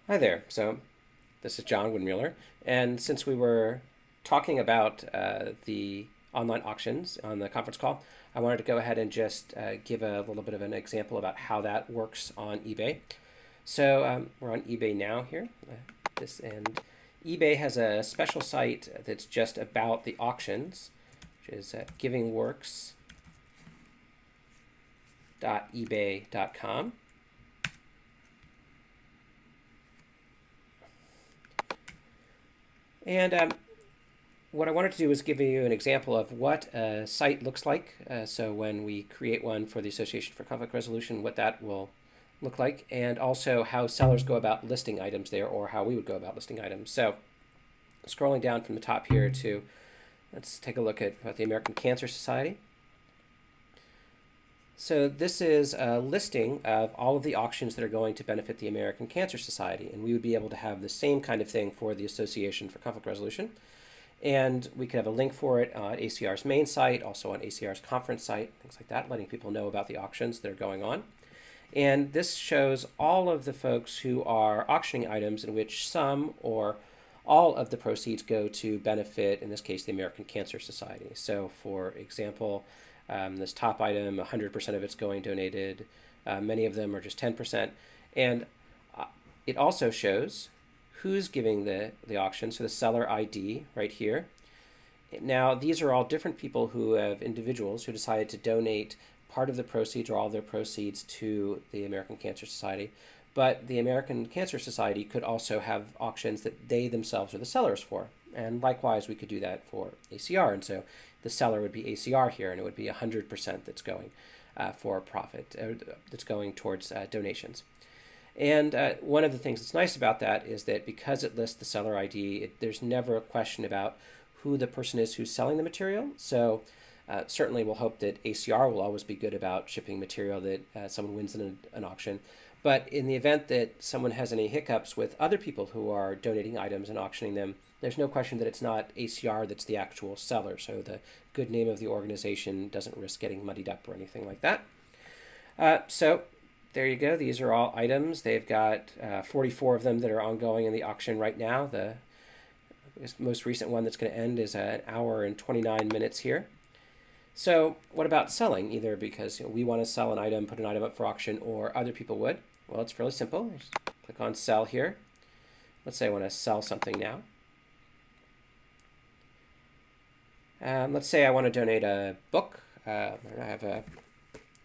Hi there. So this is John Windmuller, and since we were talking about the online auctions on the conference call, I wanted to go ahead and just give a little bit of an example about how that works on eBay. So we're on eBay now here. And eBay has a special site that's just about the auctions, which is givingworks.ebay.com. And what I wanted to do is give you an example of what a site looks like. So when we create one for the Association for Conflict Resolution, what that will look like, and also how sellers go about listing items there, or how we would go about listing items. So scrolling down from the top here to, let's take a look at the American Cancer Society. So this is a listing of all of the auctions that are going to benefit the American Cancer Society, and we would be able to have the same kind of thing for the Association for Conflict Resolution. And we could have a link for it on ACR's main site, also on ACR's conference site, things like that, letting people know about the auctions that are going on. And this shows all of the folks who are auctioning items in which some or all of the proceeds go to benefit, in this case, the American Cancer Society. So for example, this top item, 100% of it's going donated. Many of them are just 10%. And it also shows who's giving the auction, so the seller ID right here. Now, these are all different people who have individuals who decided to donate part of the proceeds or all of their proceeds to the American Cancer Society. But the American Cancer Society could also have auctions that they themselves are the sellers for. And likewise, we could do that for ACR. And so the seller would be ACR here, and it would be 100% that's going for profit, that's going towards donations. And one of the things that's nice about that is that because it lists the seller ID, there's never a question about who the person is who's selling the material. So certainly we'll hope that ACR will always be good about shipping material that someone wins in an auction. But in the event that someone has any hiccups with other people who are donating items and auctioning them, there's no question that it's not ACR that's the actual seller. So the good name of the organization doesn't risk getting muddied up or anything like that. So there you go. These are all items. They've got 44 of them that are ongoing in the auction right now. The most recent one that's going to end is an hour and 29 minutes here. So what about selling? Either because we want to sell an item, put an item up for auction, or other people would. Well, it's fairly simple. Just click on sell here. Let's say I want to sell something now. Let's say I want to donate a book. I have an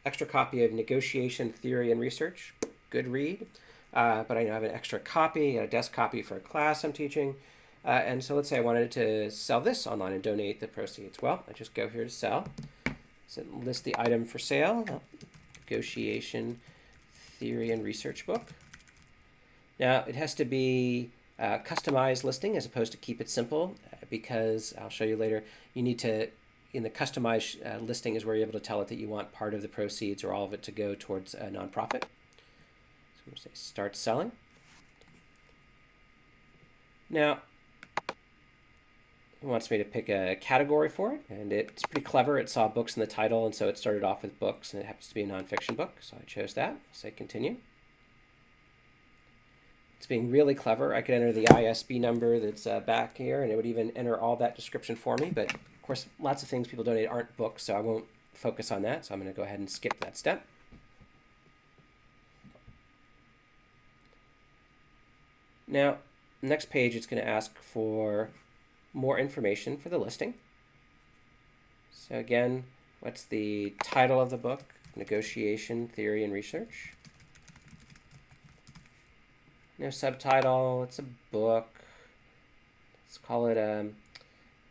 extra copy of Negotiation Theory and Research. Good read. But I have an extra copy, a desk copy for a class I'm teaching. And so let's say I wanted to sell this online and donate the proceeds. Well, I just go here to sell. So list the item for sale, Negotiation Theory and Research book. Now, it has to be a customized listing as opposed to keep it simple because I'll show you later, you need to, in the customized listing is where you're able to tell it that you want part of the proceeds or all of it to go towards a nonprofit. So I'm going to say start selling. Now, it wants me to pick a category for it, and it's pretty clever. It saw books in the title, and so it started off with books, and it happens to be a nonfiction book, so I chose that. Say continue. It's being really clever. I could enter the ISB number that's back here, and it would even enter all that description for me. But of course, lots of things people donate aren't books, so I won't focus on that. So I'm going to go ahead and skip that step. Now, next page, it's going to ask for more information for the listing. So again, what's the title of the book? Negotiation Theory and Research. No subtitle. It's a book. Let's call it I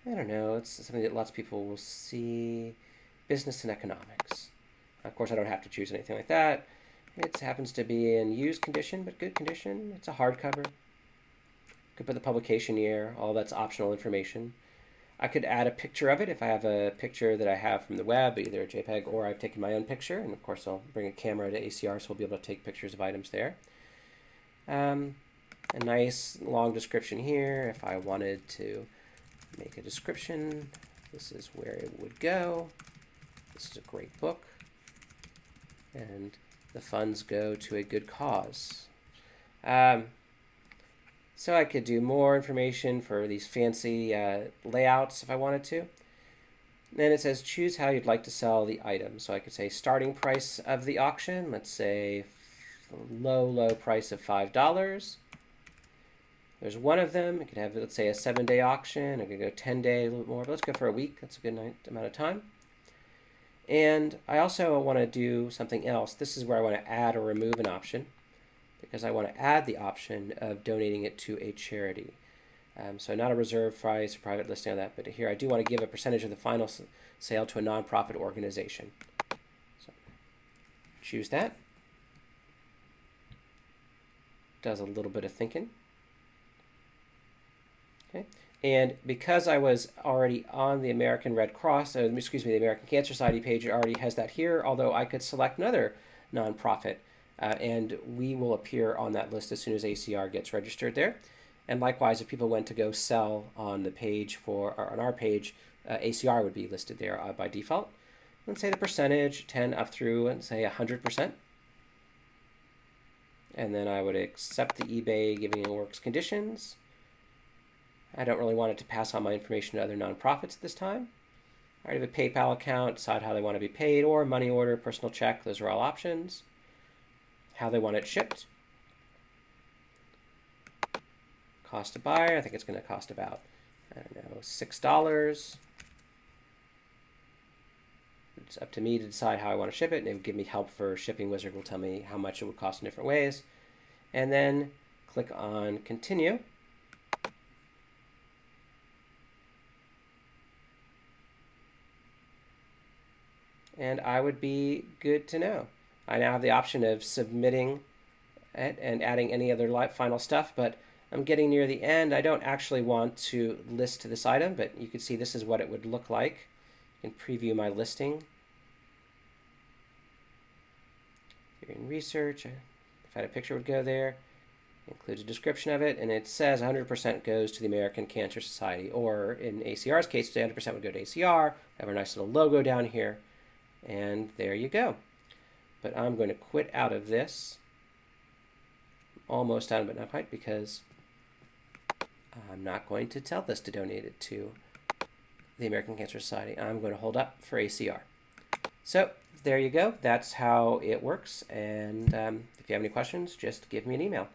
don't know. It's something that lots of people will see. Business and Economics. Of course, I don't have to choose anything like that. It happens to be in used condition, but good condition. It's a hardcover. Could put the publication year. All that's optional information. I could add a picture of it if I have a picture that I have from the web, either a JPEG or I've taken my own picture. And of course, I'll bring a camera to ACR, so we'll be able to take pictures of items there. A nice long description here. If I wanted to make a description, this is where it would go. This is a great book. And the funds go to a good cause. So I could do more information for these fancy layouts if I wanted to. Then it says choose how you'd like to sell the item. So I could say starting price of the auction. Let's say low price of $5. There's one of them. You could have, let's say, a 7-day auction. I could go 10-day, a little bit more, but let's go for a week. That's a good amount of time. And I also want to do something else. This is where I want to add or remove an option, because I want to add the option of donating it to a charity. So not a reserve price or private listing of that, but here I do want to give a percentage of the final sale to a nonprofit organization. So choose that. Does a little bit of thinking. Okay. And because I was already on the American Red Cross, the American Cancer Society page, it already has that here, although I could select another nonprofit, and we will appear on that list as soon as ACR gets registered there. And likewise, if people went to go sell on the page on our page, ACR would be listed there by default. Let's say the percentage, 10 up through, and say 100%. And then I would accept the eBay Giving and Works conditions. I don't really want it to pass on my information to other nonprofits this time. I already have a PayPal account, decide how they want to be paid, or money order, personal check. Those are all options. How they want it shipped. Cost to buyer, I think it's going to cost about, I don't know, $6. It's up to me to decide how I want to ship it, and it would give me help for Shipping Wizard will tell me how much it would cost in different ways. And then click on continue. And I would be good to know. I now have the option of submitting it and adding any other final stuff, but I'm getting near the end. I don't actually want to list this item, but you can see this is what it would look like. You can preview my listing. If you're in research, if I had a picture, it would go there. Includes a description of it, and it says 100% goes to the American Cancer Society, or in ACR's case, 100% would go to ACR. I have a nice little logo down here, and there you go. But I'm going to quit out of this. Almost out, but not quite, because I'm not going to tell this to donate it to the American Cancer Society. I'm going to hold up for ACR. So there you go. That's how it works. And if you have any questions, just give me an email.